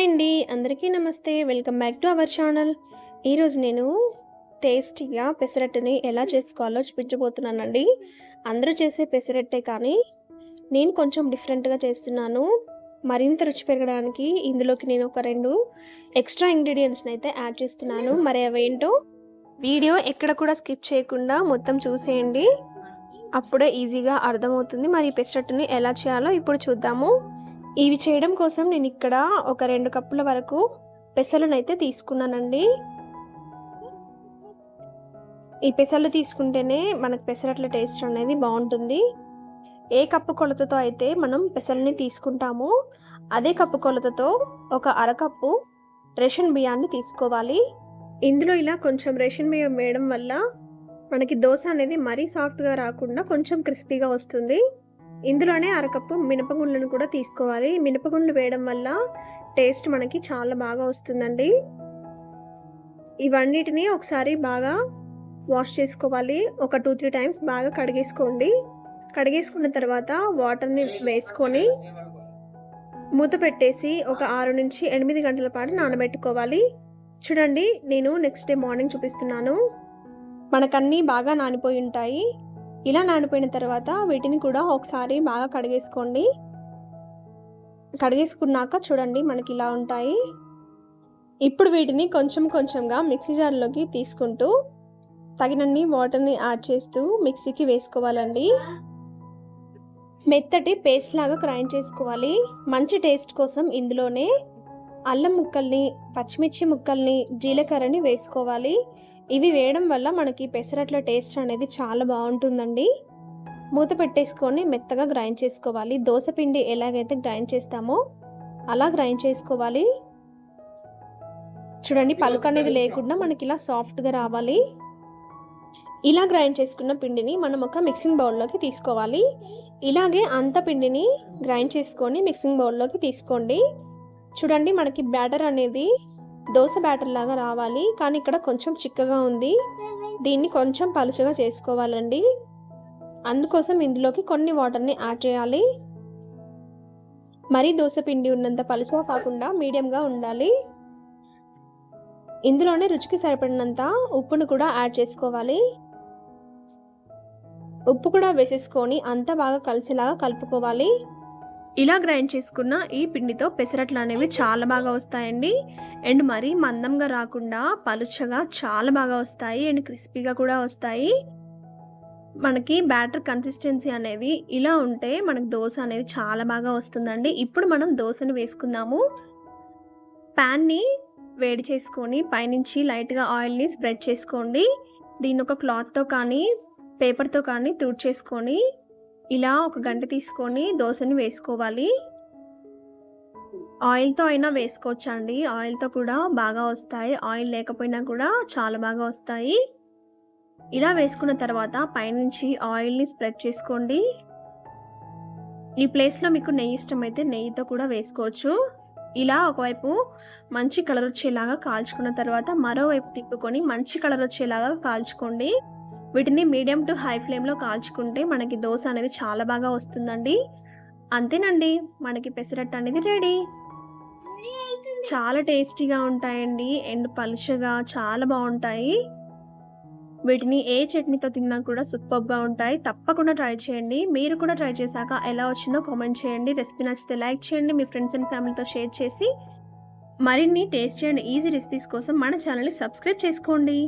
Hi అండి. అందరికీ నమస్తే. Welcome back to our channel. ఈరోజు నేను టేస్టీగా పెసరట్టుని ఎలా చేసుకోవాలో చూపించబోతున్నానండి. అందరూ చేసే పెసరట్టే కానీ నేను కొంచెం డిఫరెంట్‌గా చేస్తున్నాను. మరింత రుచి పెరగడానికి ఇందులోకి నేను ఒక 2 ఎక్స్‌ట్రా ఇంగ్రీడియెంట్స్‌ని అయితే యాడ్ చేస్తున్నాను. మరి అవేంటో వీడియో ఎక్కడ కూడా స్కిప్ చేయకుండా మొత్తం చూసేయండి. అప్పుడే ఈజీగా అర్థమవుతుంది. మరి ఈ పెసరట్టుని ఎలా చేయాలో ఇప్పుడు చూద్దాము. ఇవి చేయడం కోసం నేను ఇక్కడ ఒక 2 కప్పుల వరకు పెసలనైతే తీసుకున్నానండి. ఈ పెసలు తీసుకుంటేనే మనకు పెసరట్ల టేస్ట్ అనేది బాగుంటుంది. ఏ కప్పు కొలతతో అయితే మనం పెసలని తీసుకుంటామో అదే కప్పు కొలతతో ఒక అరకప్పు రేషన్ బియ్యాన్ని తీసుకోవాలి. ఇందులో ఇలా కొంచెం రేషన్ బియ్యం వేయడం వల్ల మనకి దోశ అనేది మరీ సాఫ్ట్గా రాకుండా కొంచెం క్రిస్పీగా వస్తుంది. ఇందులోనే అరకప్పు మినపగుండ్లను కూడా తీసుకోవాలి. మినపగుండ్లు వేయడం వల్ల టేస్ట్ మనకి చాలా బాగా వస్తుందండి. ఇవన్నిటిని ఒకసారి బాగా వాష్ చేసుకోవాలి. ఒక 2-3 టైమ్స్ బాగా కడిగేసుకోండి. కడిగేసుకున్న తర్వాత వాటర్ని వేసుకొని మూత పెట్టేసి ఒక 6 నుంచి 8 గంటల పాటు నానబెట్టుకోవాలి. చూడండి, నేను నెక్స్ట్ డే మార్నింగ్ చూపిస్తున్నాను. మనకన్నీ బాగా నానిపోయి ఉంటాయి. ఇలా నానిపోయిన తర్వాత వీటిని కూడా ఒకసారి బాగా కడిగేసుకోండి. కడిగేసుకున్నాక చూడండి మనకి ఇలా ఉంటాయి. ఇప్పుడు వీటిని కొంచెం కొంచెంగా మిక్సీ జార్లోకి తీసుకుంటూ తగినన్ని వాటర్ని యాడ్ చేస్తూ మిక్సీకి వేసుకోవాలండి. మెత్తటి పేస్ట్ లాగా గ్రైండ్ చేసుకోవాలి. మంచి టేస్ట్ కోసం ఇందులోనే అల్లం ముక్కల్ని, పచ్చిమిర్చి ముక్కల్ని, జీలకర్రని వేసుకోవాలి. ఇవి వేయడం వల్ల మనకి పెసరట్ల టేస్ట్ అనేది చాలా బాగుంటుందండి. మూత పెట్టేసుకొని మెత్తగా గ్రైండ్ చేసుకోవాలి. దోశ పిండి ఎలాగైతే గ్రైండ్ చేస్తామో అలా గ్రైండ్ చేసుకోవాలి. చూడండి, పలుకు అనేది లేకుండా మనకి ఇలా సాఫ్ట్గా రావాలి. ఇలా గ్రైండ్ చేసుకున్న పిండిని మనం ఒక మిక్సింగ్ బౌల్లోకి తీసుకోవాలి. ఇలాగే అంత పిండిని గ్రైండ్ చేసుకొని మిక్సింగ్ బౌల్లోకి తీసుకోండి. చూడండి, మనకి బ్యాటర్ అనేది దోశ బ్యాటర్ లాగా రావాలి, కానీ ఇక్కడ కొంచెం చిక్కగా ఉంది. దీన్ని కొంచెం పలుచగా చేసుకోవాలండి. అందుకోసం ఇందులోకి కొన్ని వాటర్ని యాడ్ చేయాలి. మరీ దోశ పిండి ఉన్నంత పలుచగా కాకుండా మీడియంగా ఉండాలి. ఇందులోనే రుచికి సరిపడినంత ఉప్పును కూడా యాడ్ చేసుకోవాలి. ఉప్పు కూడా వేసేసుకొని అంతా బాగా కలిసేలాగా కలుపుకోవాలి. ఇలా గ్రైండ్ చేసుకున్న ఈ పిండితో పెసరట్లు అనేవి చాలా బాగా వస్తాయండి. అండ్ మరీ మందంగా రాకుండా పలుచగా చాలా బాగా వస్తాయి. అండ్ క్రిస్పీగా కూడా వస్తాయి. మనకి బ్యాటర్ కన్సిస్టెన్సీ అనేది ఇలా ఉంటే మనకు దోశ అనేది చాలా బాగా వస్తుందండి. ఇప్పుడు మనం దోశను వేసుకుందాము. ప్యాన్ని వేడి చేసుకొని పైనుంచి లైట్గా ఆయిల్ని స్ప్రెడ్ చేసుకోండి. దీన్ని ఒక క్లాత్తో కానీ పేపర్తో కానీ తుడిచేసుకొని ఇలా ఒక గంట తీసుకొని దోశని వేసుకోవాలి. ఆయిల్తో అయినా వేసుకోవచ్చండి. ఆయిల్తో కూడా బాగా వస్తాయి. ఆయిల్ లేకపోయినా కూడా చాలా బాగా వస్తాయి. ఇలా వేసుకున్న తర్వాత పైనుంచి ఆయిల్ని స్ప్రెడ్ చేసుకోండి. ఈ ప్లేస్లో మీకు నెయ్యి ఇష్టమైతే నెయ్యితో కూడా వేసుకోవచ్చు. ఇలా ఒకవైపు మంచి కలర్ వచ్చేలాగా కాల్చుకున్న తర్వాత మరోవైపు తిప్పుకొని మంచి కలర్ వచ్చేలాగా కాల్చుకోండి. వీటిని మీడియం టు హై ఫ్లేమ్లో కాల్చుకుంటే మనకి దోశ అనేది చాలా బాగా వస్తుందండి. అంతేనండి, మనకి పెసరట్టు అనేది రెడీ. చాలా టేస్టీగా ఉంటాయండి. అండ్ పలుచగా చాలా బాగుంటాయి. వీటిని ఏ చట్నీతో తిన్నా కూడా సూపర్గా ఉంటాయి. తప్పకుండా ట్రై చేయండి. మీరు కూడా ట్రై చేశాక ఎలా వచ్చిందో కామెంట్ చేయండి. రెసిపీ నచ్చితే లైక్ చేయండి. మీ ఫ్రెండ్స్ అండ్ ఫ్యామిలీతో షేర్ చేసి మరిన్ని టేస్టీ అండ్ ఈజీ రెసిపీస్ కోసం మన ఛానల్ని సబ్స్క్రైబ్ చేసుకోండి.